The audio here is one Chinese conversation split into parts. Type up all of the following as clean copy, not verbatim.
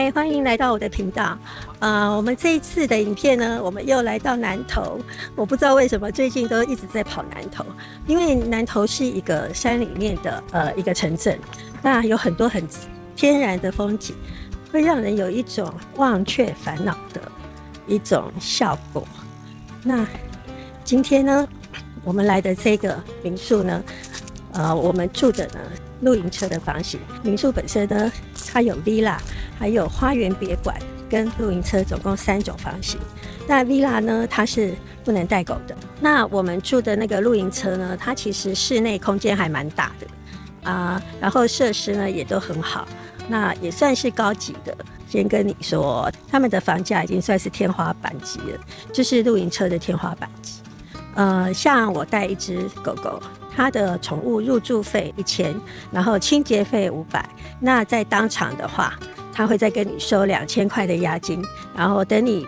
嗨，欢迎来到我的频道。我们这一次的影片呢，我们又来到南投。我不知道为什么最近都一直在跑南投，因为南投是一个山里面的一个城镇，那有很多很天然的风景，会让人有一种忘却烦恼的一种效果。那今天呢，我们来的这个民宿呢，我们住的呢露营车的房型。民宿本身呢，它有 villa， 还有花园别馆跟露营车，总共3种房型。那 villa 呢，它是不能带狗的。那我们住的那个露营车呢，它其实室内空间还蛮大的然后设施呢也都很好，那也算是高级的。先跟你说，他们的房价已经算是天花板级了，就是露营车的天花板级。像我带一只狗狗，它的宠物入住费1000，然后清洁费500。那在当场的话，他会再跟你收2000块的押金，然后等你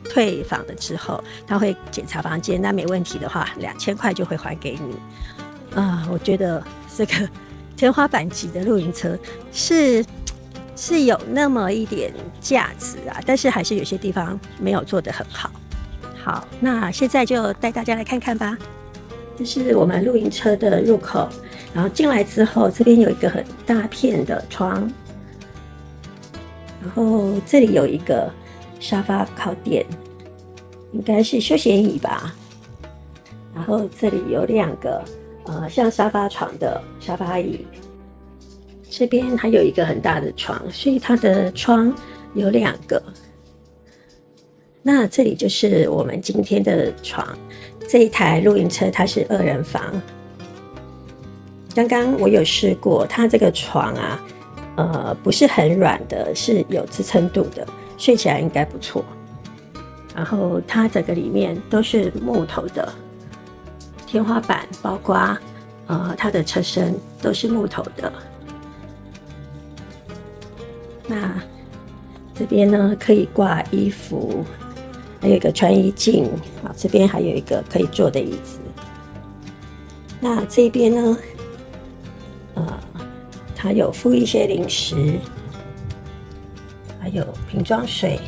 退房了之后，他会检查房间，那没问题的话，2000块就会还给你。我觉得这个天花板级的露营车是有那么一点价值但是还是有些地方没有做得很好。好，那现在就带大家来看看吧。这是我们露营车的入口，然后进来之后，这边有一个很大片的窗，然后这里有一个沙发靠垫，应该是休闲椅吧。然后这里有2个像沙发床的沙发椅，这边还有一个很大的床，所以它的窗有2个。那这里就是我们今天的床，这一台露营车它是2人房。刚刚我有试过，它这个床不是很软的，是有支撑度的，睡起来应该不错。然后它整个里面都是木头的，天花板包括它的车身都是木头的。那这边呢可以挂衣服，还有一个穿衣镜，这边还有一个可以坐的椅子。那这边呢，它有附一些零食，还有瓶装水。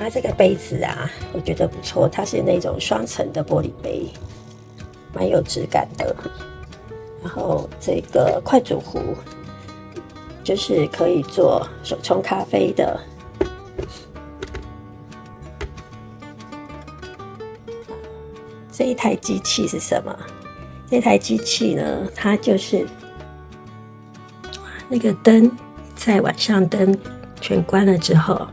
那这个杯子我觉得不错，它是那种双层的玻璃杯，蛮有质感的。然后这个快煮壶，就是可以做手冲咖啡的。这一台机器是什么？这台机器呢，它就是那个灯在晚上灯全关了之后，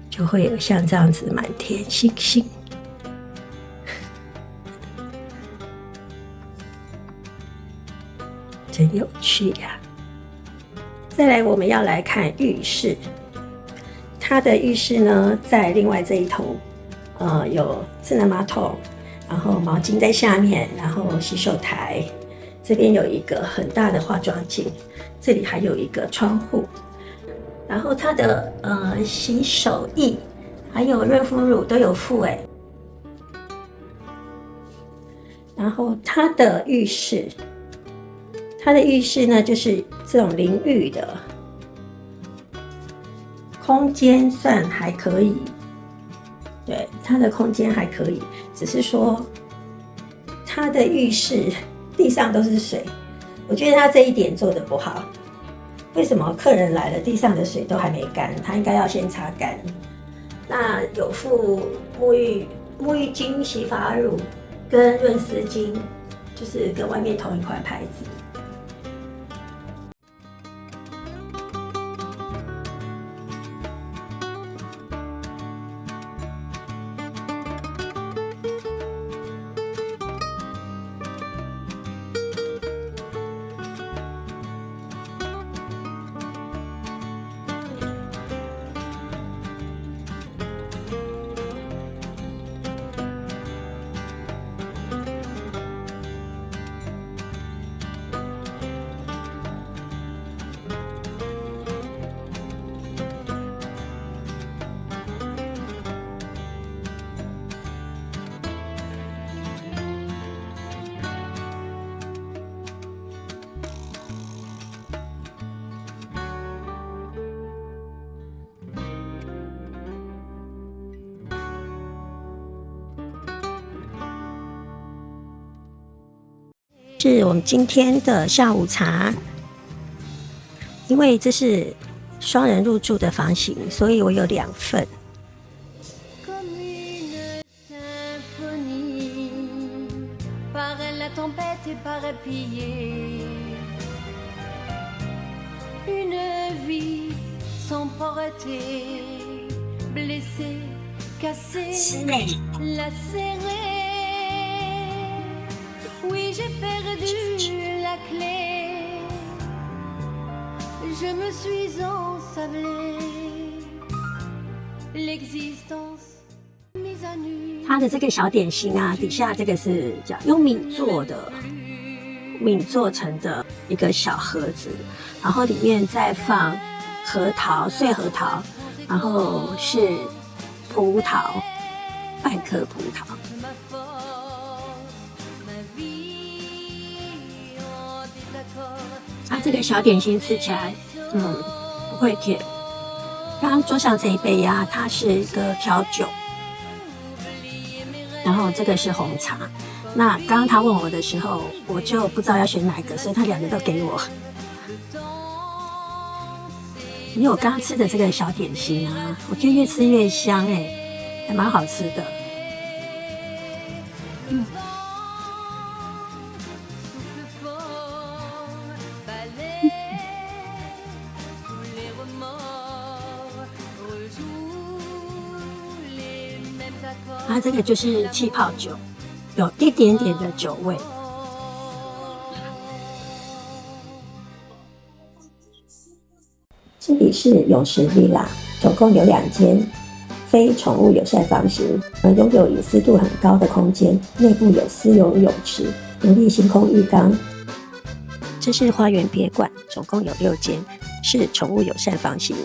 就会有像这样子满天星星。真有趣呀！再来，我们要来看浴室。它的浴室呢，在另外这一头，有智能马桶，然后毛巾在下面，然后洗手台，这边有一个很大的化妆镜，这里还有一个窗户。然后它的洗手液还有润肤乳都有附然后它的浴室呢，就是这种淋浴的，空间算还可以。对，它的空间还可以，只是说它的浴室地上都是水，我觉得它这一点做得不好。为什么客人来了，地上的水都还没干？他应该要先擦干。那有附沐浴巾、洗发乳跟润丝巾，就是跟外面同一款牌子。是我们今天的下午茶。因为这是双人入住的房型，所以我有2份。室内。它的这个小点心啊，底下这个是叫用米做的，米做成的一个小盒子，然后里面再放核桃、碎核桃，然后是葡萄，半颗葡萄。它这个小点心吃起来，不会甜。刚刚桌上这一杯呀，它是一个调酒，然后这个是红茶。那刚刚他问我的时候，我就不知道要选哪一个，所以他2个都给我。因为我刚刚吃的这个小点心啊，我觉得越吃越香还蛮好吃的。它这个就是气泡酒，有一点点的酒味。这里是泳池villa，总共有2间非宠物友善房型，拥有隐私度很高的空间，内部有私有泳池、独立星空浴缸。这是花园别馆，总共有6间，是宠物友善房型。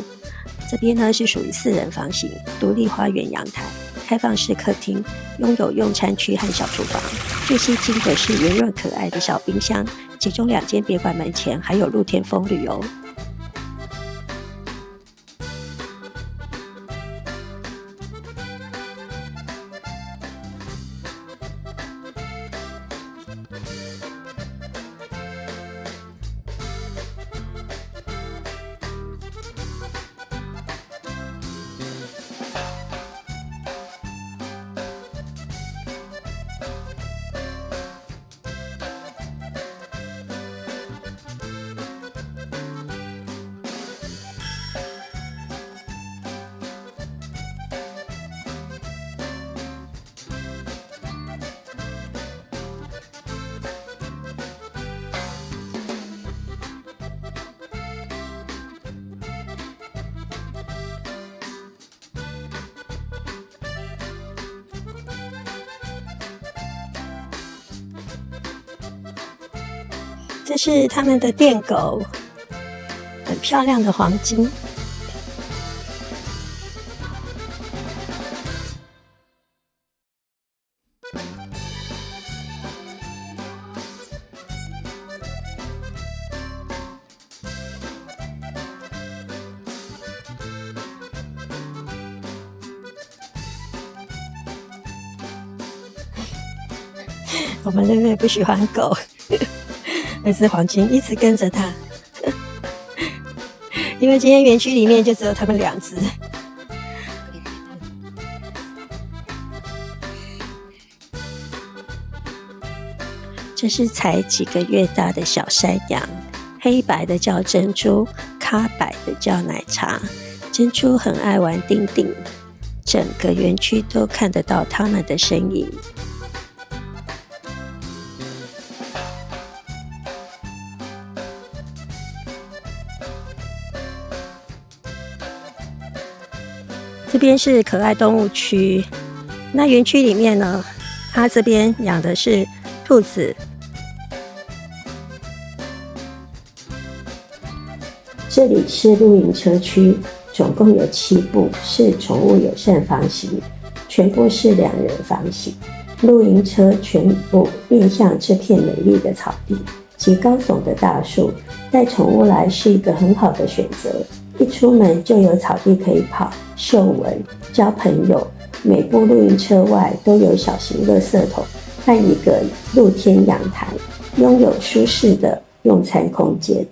这边呢是属于4人房型，独立花园阳台。开放式客厅，拥有用餐区和小厨房。最吸睛的是圆润可爱的小冰箱，其中2间别馆门前还有露天风吕哦。这是他们的电狗，很漂亮的黄金。我们妹妹不喜欢狗。那只黄金一直跟着他，因为今天园区里面就只有他们2只。这是才几个月大的小山羊，黑白的叫珍珠，咖白的叫奶茶。珍珠很爱玩丁丁，整个园区都看得到他们的身影。这边是可爱动物区，那园区里面呢，它这边养的是兔子。这里是露营车区，总共有7部，是宠物友善房型，全部是2人房型。露营车全部面向这片美丽的草地及高耸的大树，带宠物来是一个很好的选择。一出门就有草地可以跑、嗅闻、交朋友。每部露营车外都有小型垃圾桶和一个露天阳台，拥有舒适的用餐空间。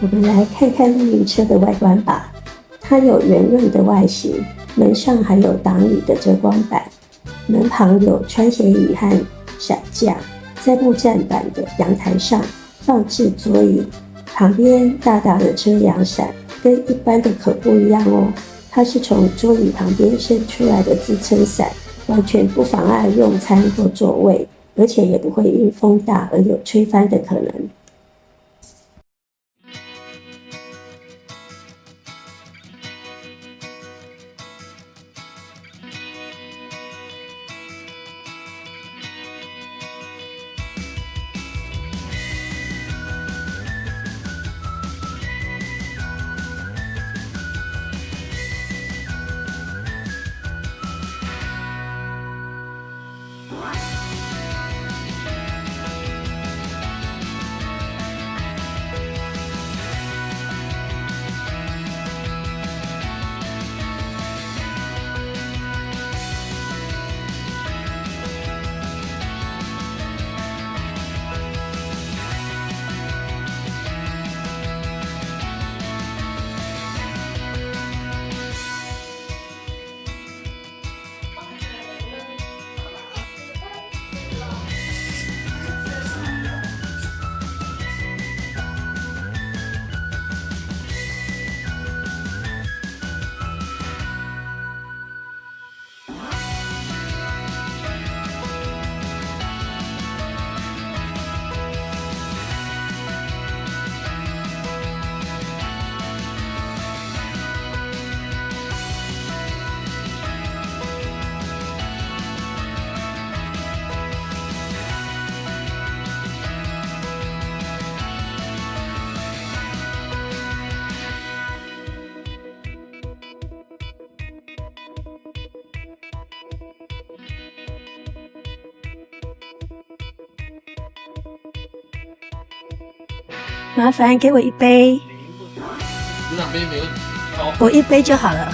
我们来看看露营车的外观吧。它有圆润的外形，门上还有挡雨的遮光板，门旁有穿鞋椅和伞架，在木栈板的阳台上放置桌椅，旁边大大的遮阳伞，跟一般的可不一样哦。它是从桌椅旁边伸出来的支撑伞，完全不妨碍用餐或座位，而且也不会因风大而有吹翻的可能。麻烦给我一杯。有两杯没问题。我一杯就好了。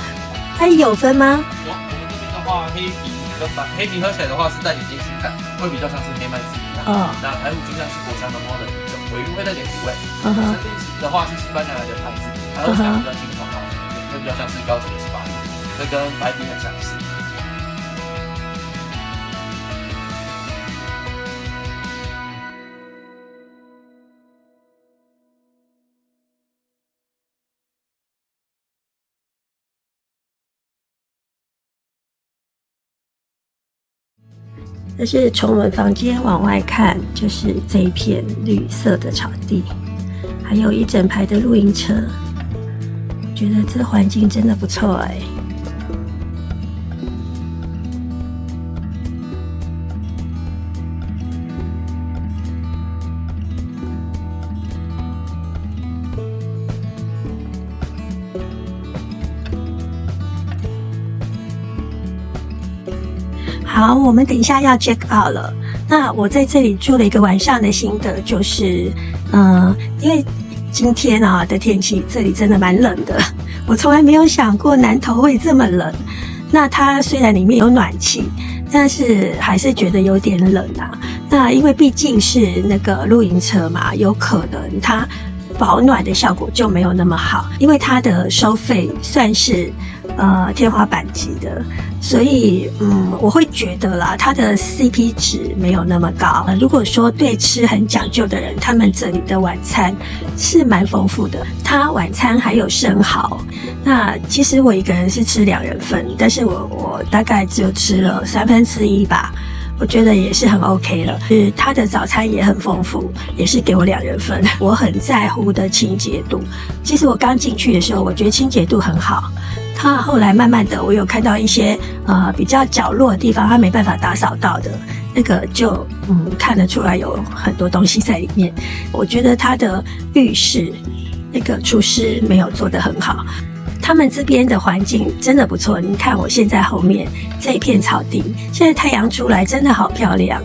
它有分吗？有，我们这边的话，黑啤跟黑啤喝起来的话是带点烟熏感，会比较像是黑麦汁一样。那台虎精酿是果香浓厚的一种，尾韵会带点苦味。生地的话是西班牙来的牌子，它喝起来比较清爽好喝，会比较像是高级的18度，这跟白啤很相似。这是从我们房间往外看，就是这一片绿色的草地，还有一整排的露营车。我觉得这环境真的不错哎。好，我们等一下要 check out 了。那我在这里住了一个晚上的心得就是，因为今天的天气，这里真的蛮冷的。我从来没有想过南投会这么冷。那它虽然里面有暖气，但是还是觉得有点冷啊。那因为毕竟是那个露营车嘛，有可能它保暖的效果就没有那么好，因为它的收费算是天花板级的，所以我会觉得啦，它的 CP 值没有那么高。如果说对吃很讲究的人，他们这里的晚餐是蛮丰富的，它晚餐还有生蚝。那其实我一个人是吃2人份，但是我大概只有吃了1/3吧。我觉得也是很 OK 了，它的早餐也很丰富，也是给我2人份。我很在乎的清洁度，其实我刚进去的时候，我觉得清洁度很好。它后来慢慢的，我有看到一些比较角落的地方，它没办法打扫到的，那个就看得出来有很多东西在里面。我觉得它的浴室那个厨师没有做得很好。他们这边的环境真的不错，你看我现在后面这一片草地，现在太阳出来真的好漂亮。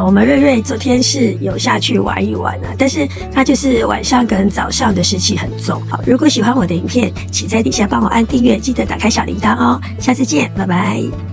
我们瑞瑞昨天是有下去玩一玩但是他就是晚上跟早上的湿气很重。好，如果喜欢我的影片，请在底下帮我按订阅，记得打开小铃铛哦。下次见，拜拜。